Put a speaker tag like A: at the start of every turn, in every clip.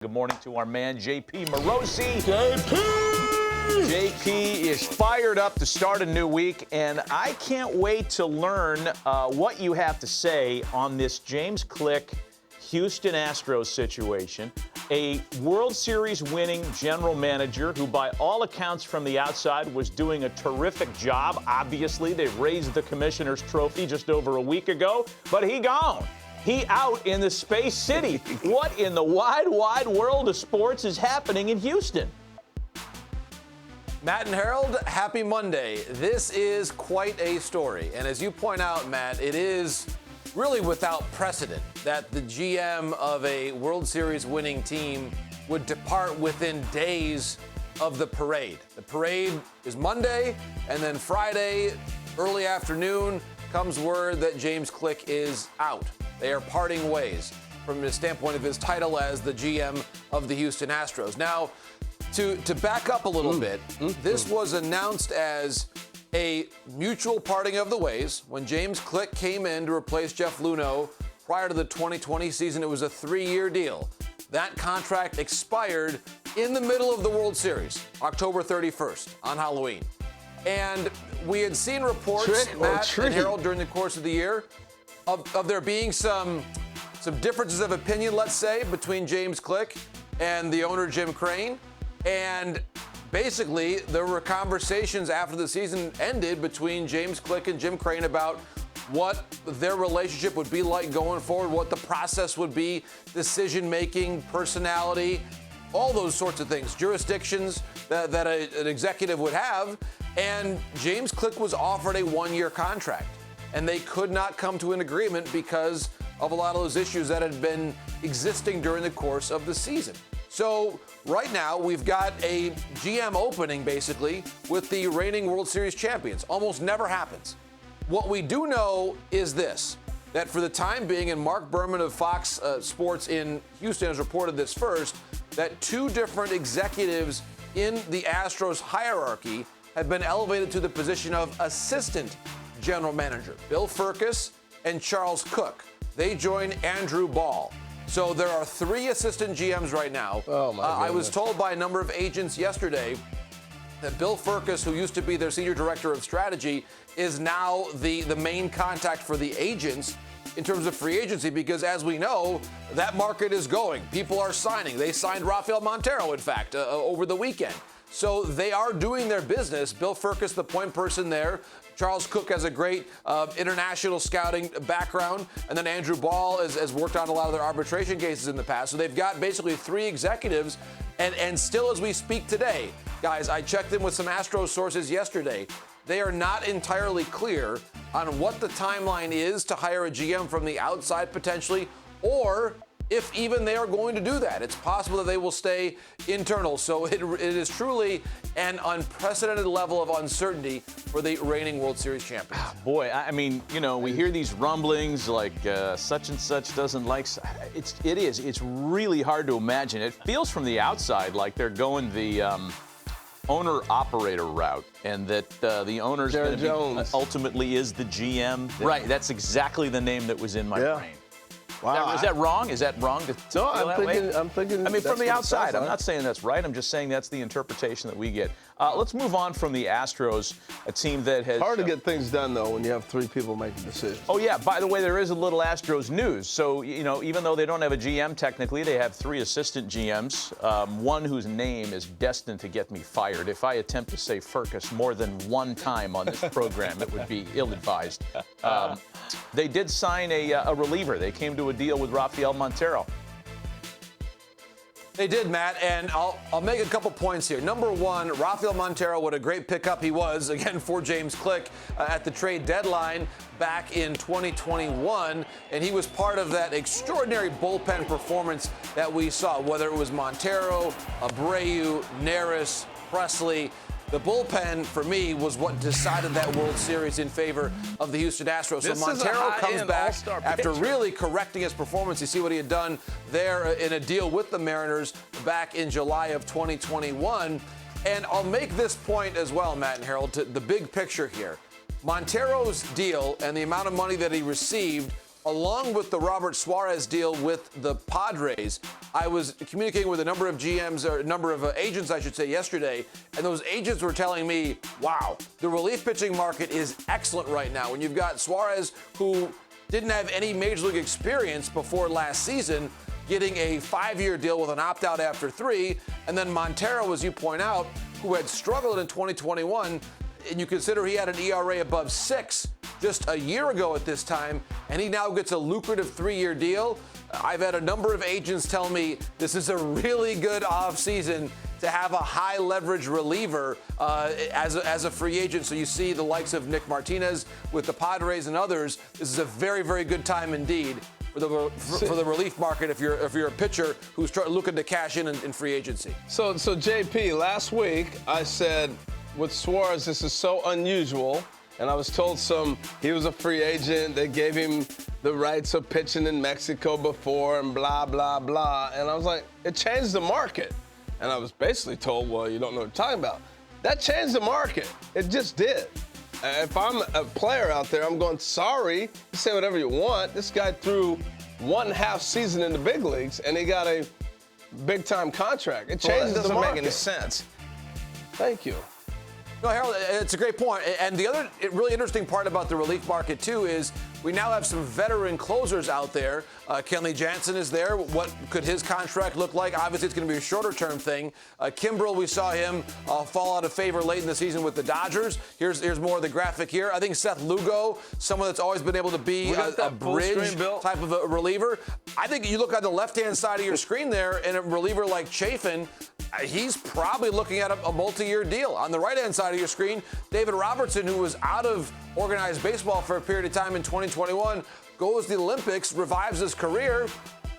A: Good morning to our man, JP Morosi. JP is fired up to start a new week, and I can't wait to learn what you have to say on this James Click Houston Astros situation. A World Series winning general manager who, by all accounts from the outside, was doing a terrific job. Obviously, they raised the commissioner's trophy just over a week ago, but he gone. He out in the Space City. What in the wide, wide world of sports is happening in Houston?
B: Matt and Harold, happy Monday. This is quite a story. And as you point out, Matt, it is really without precedent that the GM of a World Series winning team would depart within days of the parade. The parade is Monday, and then Friday, early afternoon, comes word that James Click is out. They are parting ways from the standpoint of his title as the GM of the Houston Astros. Now, to back up a little bit, this was announced as a mutual parting of the ways when James Click came in to replace Jeff Luhnow prior to the 2020 season. It was a 3-year deal. That contract expired in the middle of the World Series, October 31st, on Halloween. And we had seen reports, Matt and Harold, during the course of the year of there being some differences of opinion, let's say, between James Click and the owner, Jim Crane. And basically, there were conversations after the season ended between James Click and Jim Crane about what their relationship would be like going forward, what the process would be, decision-making, personality, all those sorts of things, jurisdictions that an executive would have. And James Click was offered a 1-year contract, and they could not come to an agreement because of a lot of those issues that had been existing during the course of the season. So right now, we've got a GM opening, basically, with the reigning World Series champions. Almost never happens. What we do know is this, that for the time being, and Mark Berman of Fox Sports in Houston has reported this first, that 2 different executives in the Astros hierarchy have been elevated to the position of assistant general manager. Bill Furcus and Charles Cook. They join Andrew Ball. So there are 3 assistant GMs right now.
C: Oh my goodness.
B: I was told by a number of agents yesterday that Bill Furcus, who used to be their senior director of strategy, is now the main contact for the agents in terms of free agency, because as we know, that market is going. People are signing. They signed Rafael Montero, in fact, over the weekend. So they are doing their business. Bill Furcus, the point person there. Charles Cook has a great international scouting background. And then Andrew Ball has worked on a lot of their arbitration cases in the past. So they've got basically 3 executives. And still as we speak today, guys, I checked in with some Astros sources yesterday. They are not entirely clear on what the timeline is to hire a GM from the outside potentially, or if even they are going to do that. It's possible that they will stay internal. So it is truly an unprecedented level of uncertainty for the reigning World Series champions.
A: Boy, I mean, you know, we hear these rumblings like such and such doesn't like. It's really hard to imagine. It feels from the outside like they're going the owner-operator route, and that the owner's going to be ultimately is the GM. Right, that's exactly the name that was in my brain.
C: Wow.
A: Is that wrong? Is that wrong to feel that way?
C: I'm thinking.
A: I mean, from the outside, I'm not saying that's right. I'm just saying that's the interpretation that we get. Let's move on from the Astros, a team that has...
C: Hard to get things done, though, when you have 3 people making decisions.
A: Oh, yeah. By the way, there is a little Astros news. So, you know, even though they don't have a GM technically, they have 3 assistant GMs, one whose name is destined to get me fired. If I attempt to say Furcus more than 1 time on this program, it would be ill-advised. They did sign a reliever. They came to a deal with Rafael Montero.
B: They did, Matt, and I'll make a couple points here. Number 1, Rafael Montero, what a great pickup he was, again, for James Click at the trade deadline back in 2021, and he was part of that extraordinary bullpen performance that we saw, whether it was Montero, Abreu, Neris, Presley. The bullpen, for me, was what decided that World Series in favor of the Houston Astros. So Montero comes back after really correcting his performance. You see what he had done there in a deal with the Mariners back in July of 2021. And I'll make this point as well, Matt and Harold, to the big picture here. Montero's deal and the amount of money that he received along with the Robert Suarez deal with the Padres, I was communicating with a number of GMs, or a number of agents, I should say, yesterday, and those agents were telling me, wow, the relief pitching market is excellent right now. When you've got Suarez, who didn't have any major league experience before last season, getting a 5-year deal with an opt-out after 3, and then Montero, as you point out, who had struggled in 2021, and you consider he had an ERA above 6 just a year ago at this time, and he now gets a lucrative 3-year deal. I've had a number of agents tell me this is a really good offseason to have a high leverage reliever as a free agent. So you see the likes of Nick Martinez with the Padres and others. This is a very, very good time indeed for the relief market if you're a pitcher who's looking to cash in free agency.
C: So JP, last week I said with Suarez, this is so unusual. And I was told he was a free agent. They gave him the rights of pitching in Mexico before and blah, blah, blah. And I was like, it changed the market. And I was basically told, well, you don't know what you're talking about. That changed the market. It just did. If I'm a player out there, I'm going, sorry, you say whatever you want. This guy threw 1.5 season in the big leagues, and he got a big-time contract. It changes the market.
A: That doesn't make any sense.
C: Thank you.
B: No, Harold, it's a great point. And the other really interesting part about the relief market, too, is we now have some veteran closers out there. Kenley Jansen is there. What could his contract look like? Obviously, it's going to be a shorter-term thing. Kimbrel, we saw him fall out of favor late in the season with the Dodgers. Here's more of the graphic here. I think Seth Lugo, someone that's always been able to be a bridge type of a reliever. I think you look on the left-hand side of your screen there, and a reliever like Chafin, he's probably looking at a multi-year deal. On the right-hand side of your screen, David Robertson, who was out of organized baseball for a period of time in 2021, goes to the Olympics, revives his career.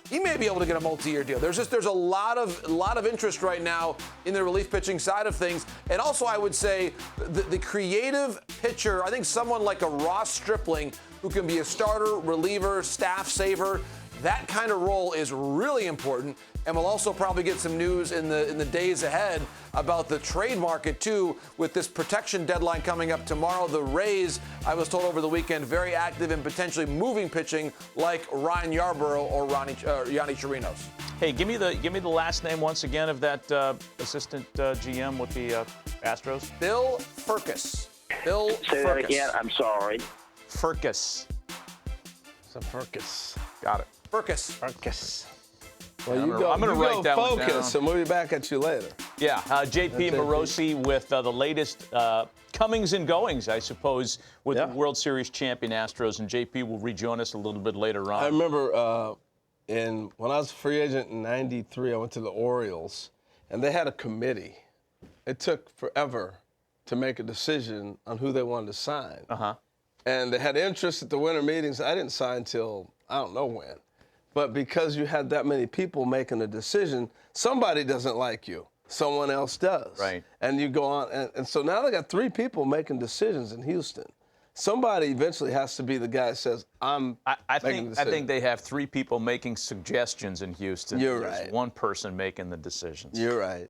B: He may be able to get a multi-year deal. There's a lot of interest right now in the relief pitching side of things. And also, I would say the creative pitcher, I think someone like a Ross Stripling, who can be a starter, reliever, staff saver, that kind of role is really important. And we'll also probably get some news in the days ahead about the trade market, too, with this protection deadline coming up tomorrow. The Rays, I was told over the weekend, very active in potentially moving pitching like Ryan Yarborough or Yanni Chirinos.
A: Hey, give me the last name once again of that assistant GM with the Astros.
B: Bill Furcus. Bill
D: Say
B: Furcus.
D: that again. I'm sorry.
A: Furcus.
C: It's a Furcus.
A: Got it.
B: Furcus.
C: Furcus. Well,
A: I'm gonna write that one
C: focus,
A: down.
C: and we'll be back at you later.
A: Yeah, JP Morosi with the alisted comings and goings, I suppose, with the World Series champion Astros, and JP will rejoin us a little bit later on.
C: I remember when I was a free agent in '93, I went to the Orioles, and they had a committee. It took forever to make a decision on who they wanted to sign. And they had interest at the winter meetings. I didn't sign till I don't know when. But because you had that many people making a decision, somebody doesn't like you. Someone else does.
A: Right.
C: And you go on. And so now they got 3 people making decisions in Houston. Somebody eventually has to be the guy that says, I
A: think they have 3 people making suggestions in Houston.
C: You're
A: There's
C: right.
A: 1 person making the decisions.
C: You're right.